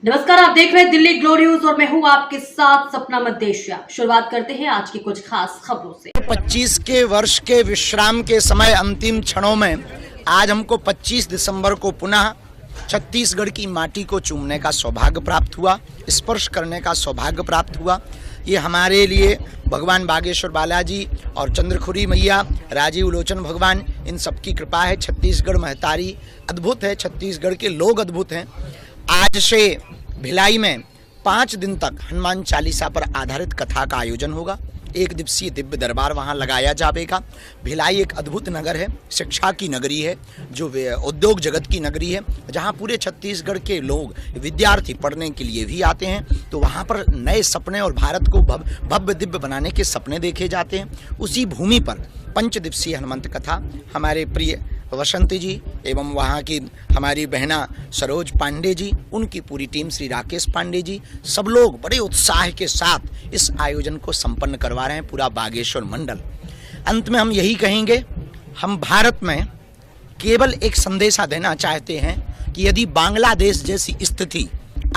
नमस्कार, आप देख रहे हैं दिल्ली ग्लोरी न्यूज और मैं हूं आपके साथ सपना मदेशिया। शुरुआत करते हैं आज की कुछ खास खबरों से। 25 के वर्ष के विश्राम के समय अंतिम क्षणों में आज हमको 25 दिसंबर को पुनः छत्तीसगढ़ की माटी को चूमने का सौभाग्य प्राप्त हुआ, स्पर्श करने का सौभाग्य प्राप्त हुआ। ये हमारे लिए भगवान बागेश्वर बालाजी और चंद्रखुरी मैया, राजीव लोचन भगवान, इन सबकी कृपा है। छत्तीसगढ़ महतारी अद्भुत है, छत्तीसगढ़ के लोग अद्भुत हैं। आज से भिलाई में 5 दिन तक हनुमान चालीसा पर आधारित कथा का आयोजन होगा। 1 दिवसीय दिव्य दरबार वहाँ लगाया जाएगा। भिलाई एक अद्भुत नगर है, शिक्षा की नगरी है, जो उद्योग जगत की नगरी है, जहाँ पूरे छत्तीसगढ़ के लोग विद्यार्थी पढ़ने के लिए भी आते हैं। तो वहाँ पर नए सपने और भारत को भव्य दिव्य बनाने के सपने देखे जाते हैं। उसी भूमि पर 5 दिवसीय हनुमंत कथा हमारे प्रिय वसंती जी एवं वहाँ की हमारी बहना सरोज पांडे जी, उनकी पूरी टीम, श्री राकेश पांडे जी, सब लोग बड़े उत्साह के साथ इस आयोजन को संपन्न करवा रहे हैं, पूरा बागेश्वर मंडल। अंत में हम यही कहेंगे, हम भारत में केवल एक संदेशा देना चाहते हैं कि यदि बांग्लादेश जैसी स्थिति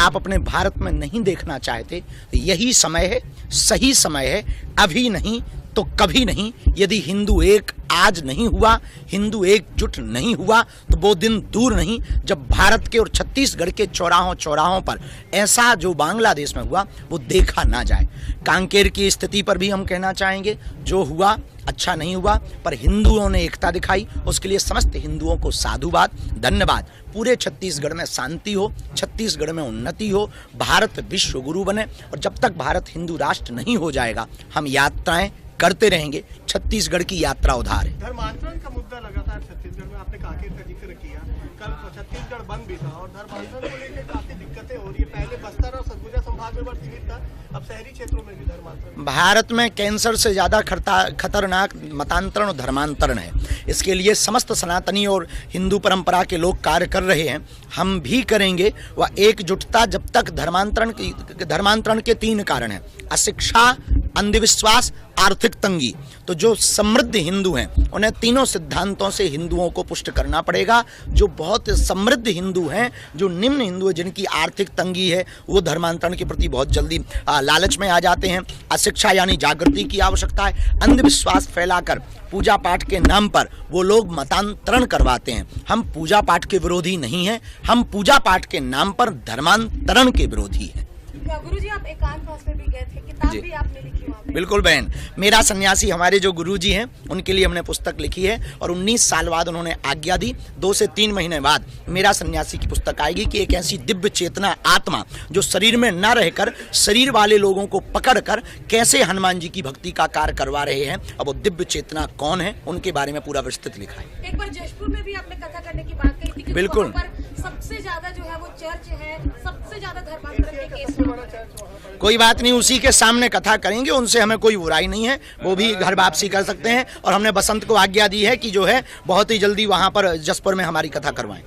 आप अपने भारत में नहीं देखना चाहते तो यही समय है, सही समय है, अभी नहीं तो कभी नहीं। यदि हिंदू एक आज नहीं हुआ, हिंदू एकजुट नहीं हुआ, तो वो दिन दूर नहीं जब भारत के और छत्तीसगढ़ के चौराहों पर ऐसा जो बांग्लादेश में हुआ वो देखा ना जाए। कांकेर की स्थिति पर भी हम कहना चाहेंगे, जो हुआ अच्छा नहीं हुआ, पर हिंदुओं ने एकता दिखाई, उसके लिए समस्त हिंदुओं को साधुवाद, धन्यवाद। पूरे छत्तीसगढ़ में शांति हो, छत्तीसगढ़ में उन्नति हो, भारत विश्व गुरु बने। और जब तक भारत हिंदू राष्ट्र नहीं हो जाएगा, हम यात्राएं करते रहेंगे। छत्तीसगढ़ की यात्रा उधार है। धर्मांतरण का मुद्दा लगातार छत्तीसगढ़ में, आपने कांकेर का जिक्र किया, कल छत्तीसगढ़ बंद भी था और धर्मांतरण को लेकर काफी दिक्कतें हो रही है। पहले बस्तर और सरगुजा संभाग में सीमित था, अब शहरी क्षेत्रों में भी धर्मांतरण। भारत में कैंसर से ज्यादा खतरनाक मतांतरण और धर्मांतरण है। इसके लिए समस्त सनातनी और हिंदू परंपरा के लोग कार्य कर रहे हैं, हम भी करेंगे। वह एकजुटता जब तक धर्मांतरण के 3 कारण हैं: अशिक्षा, अंधविश्वास, आर्थिक तंगी। तो जो समृद्ध हिंदू हैं उन्हें तीनों सिद्धांतों से हिंदुओं को पुष्ट करना पड़ेगा। जो बहुत समृद्ध हिंदू हैं, जो निम्न हिंदू हैं, जिनकी आर्थिक तंगी है, वो धर्मांतरण के प्रति बहुत जल्दी लालच में आ जाते हैं। अशिक्षा यानी जागृति की आवश्यकता है। अंधविश्वास फैलाकर पूजा पाठ के नाम पर वो लोग मतांतरण करवाते हैं। हम पूजा पाठ के विरोधी नहीं हैं, हम पूजा पाठ के नाम पर धर्मांतरण के विरोधी हैं। गुरुजी, आप एकांतवास में भी गए थे, किताब भी आपने लिखी वहाँ पे। बिल्कुल बहन, मेरा सन्यासी हमारे जो गुरुजी हैं उनके लिए हमने पुस्तक लिखी है और 19 साल बाद उन्होंने आज्ञा दी। 2 से 3 महीने बाद मेरा सन्यासी की पुस्तक आएगी कि एक ऐसी दिव्य चेतना आत्मा जो शरीर में न रहकर शरीर वाले लोगों को पकड़कर कैसे हनुमान जी की भक्ति का कार्य करवा रहे हैं, अब वो दिव्य चेतना कौन है, उनके बारे में पूरा विस्तृत लिखा है। एक बार जशपुर में भी आपने कथा करने की बात कही थी। बिल्कुल, सबसे ज्यादा जो है वो चर्च है, सबसे ज्यादा धर्मांतरण के केस। कोई बात नहीं, उसी के सामने कथा करेंगे, उनसे हमें कोई बुराई नहीं है, वो भी घर वापसी कर सकते हैं। और हमने बसंत को आज्ञा दी है कि जो है बहुत ही जल्दी वहाँ पर जसपुर में हमारी कथा करवाएं।